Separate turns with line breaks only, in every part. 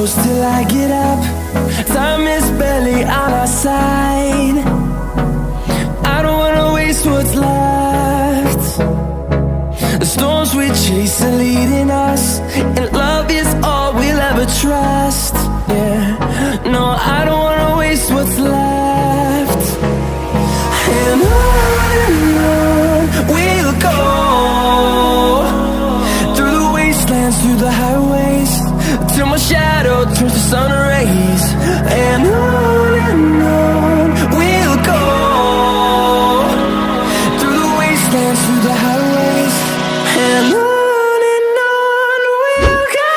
close till I get up. Time is barely on our side. I don't wanna waste what's left. The storms we chase are leading us, and love is all we'll ever trust. Yeah, no, I don't wanna waste what's left. And on we'll go, through the wastelands, through the highways, till my shadow turns to sun rays. And on we'll go, through the wastelands, through the highways, and on we'll go.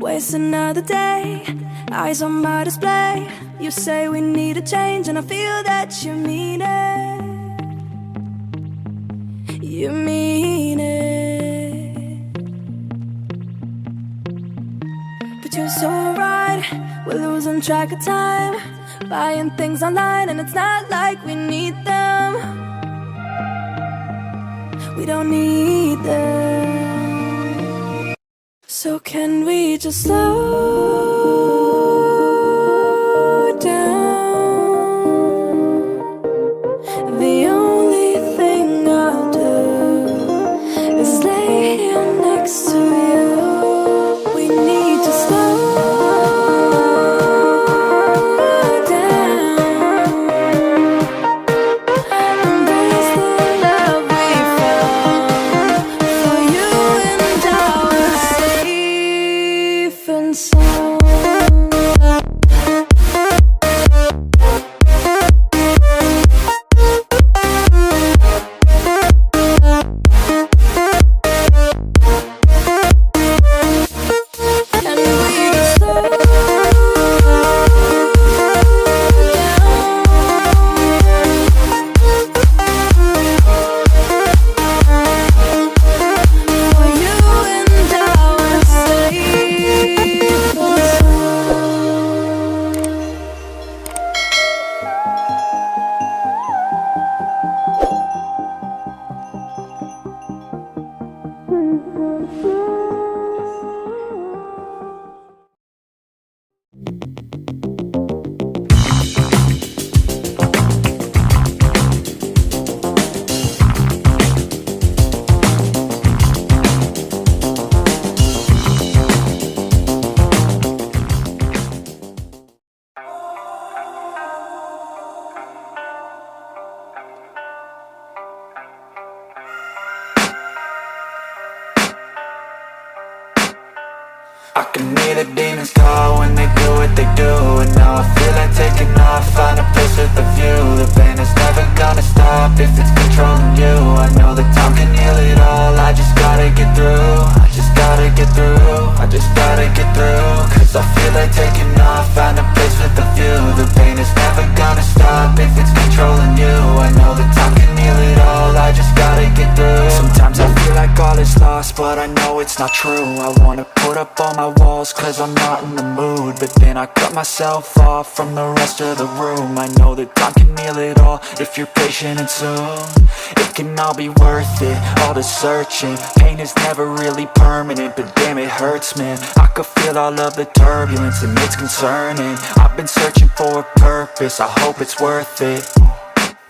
waste another day. Eyes on my display. You say we need a change, and I feel that you mean it. You mean it. But you're so right, we're losing track of time, buying things online, and it's not like we need them. We don't need them. So can we just slow down? The only thing I'll do is lay here next to you. We need to slow down. Embrace the love we found. For you and I were safe and sound.
I can hear the demons call when they do what they do. And now I feel like taking off, find a place with a view. The pain is never gonna stop if it's controlling you. I know that time can heal it all, I just gotta get through. I just gotta get through, I just gotta get through. Cause I feel like taking off, find a place with a view. The pain is never gonna stop if it's controlling you. I know that time can heal it all, I just gotta get through. Sometimes I feel like all is lost, but I know it's not true. I wanna put up all my walls cause I'm not in the mood, but then I cut myself off from the rest of the room. I know that time can heal it all if you're patient and soon. It can all be worth it, all the searching. Pain is never really permanent, but damn it hurts, man. I could feel all of the turbulence and it's concerning. I've been searching for a purpose, I hope it's worth it.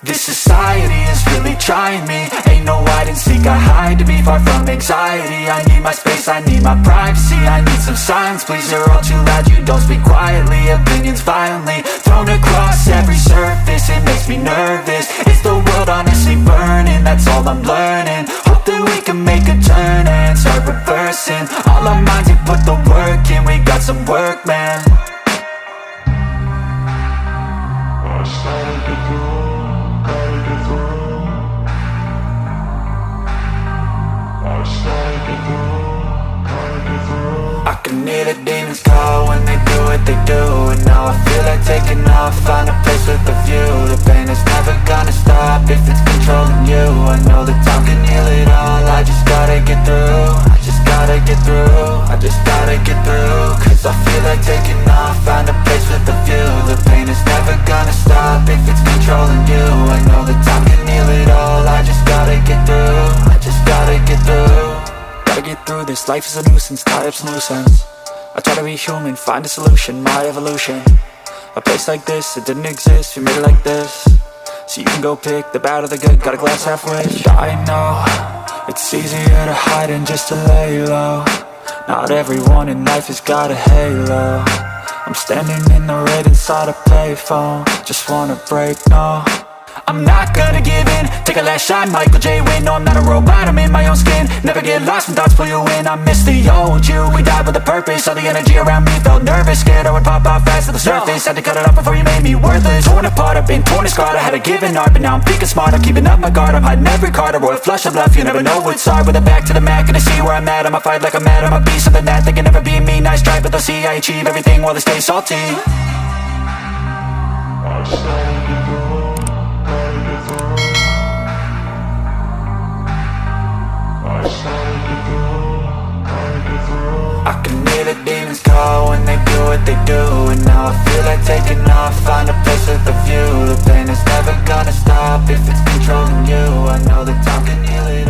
This society is really trying me. Ain't no hide and seek, I hide to be far from anxiety. I need my space, I need my privacy. I need some silence, please, you're all too loud. You don't speak quietly, opinions violently thrown across every surface. It makes me nervous, is the world honestly burning? That's all I'm learning. Hope that we can make a turn and start reversing all our minds and put the work in. We got some work, man. I started to do. I can hear the demons call when they do what they do. And now I feel like taking off, find a place with a view. The pain is never gonna stop if it's controlling you. I know that time can heal it all, I just gotta get through. I just gotta get through, I just gotta get through. Cause I feel like taking off, find a place with a view. The pain is never gonna stop if it's controlling you. I know that time can heal it all, I just gotta get through. I just gotta get through. Gotta get through this, life is a nuisance, tie up some loose ends. I try to be human, find a solution, my evolution. A place like this, it didn't exist, we made it like this. So you can go pick the bad or the good, got a glass halfway. I know, it's easier to hide than just to lay low. Not everyone in life has got a halo. I'm standing in the red inside a payphone, just wanna break, no. I'm not gonna give in. Take a last shot, Michael J. Win. No, I'm not a robot, I'm in my own skin. Never get lost when thoughts pull you in. I miss the old you, we died with a purpose. All the energy around me felt nervous. Scared I would pop off fast to the surface. Had to cut it off before you made me worthless. Torn apart, I've been torn and scarred. I had a given art, but now I'm thinking smart. I'm keeping up my guard, I'm hiding every card. A royal flush of left, you never know what's hard. With a back to the mat, gonna see where I'm at. I'ma fight like I'm mad, I'ma be something that they can never be me. Nice try, but they'll see I achieve everything while they stay salty. I can hear the demons call when they do what they do. And now I feel like taking off, find a place with a view. The pain is never gonna stop if it's controlling you. I know that time can heal it.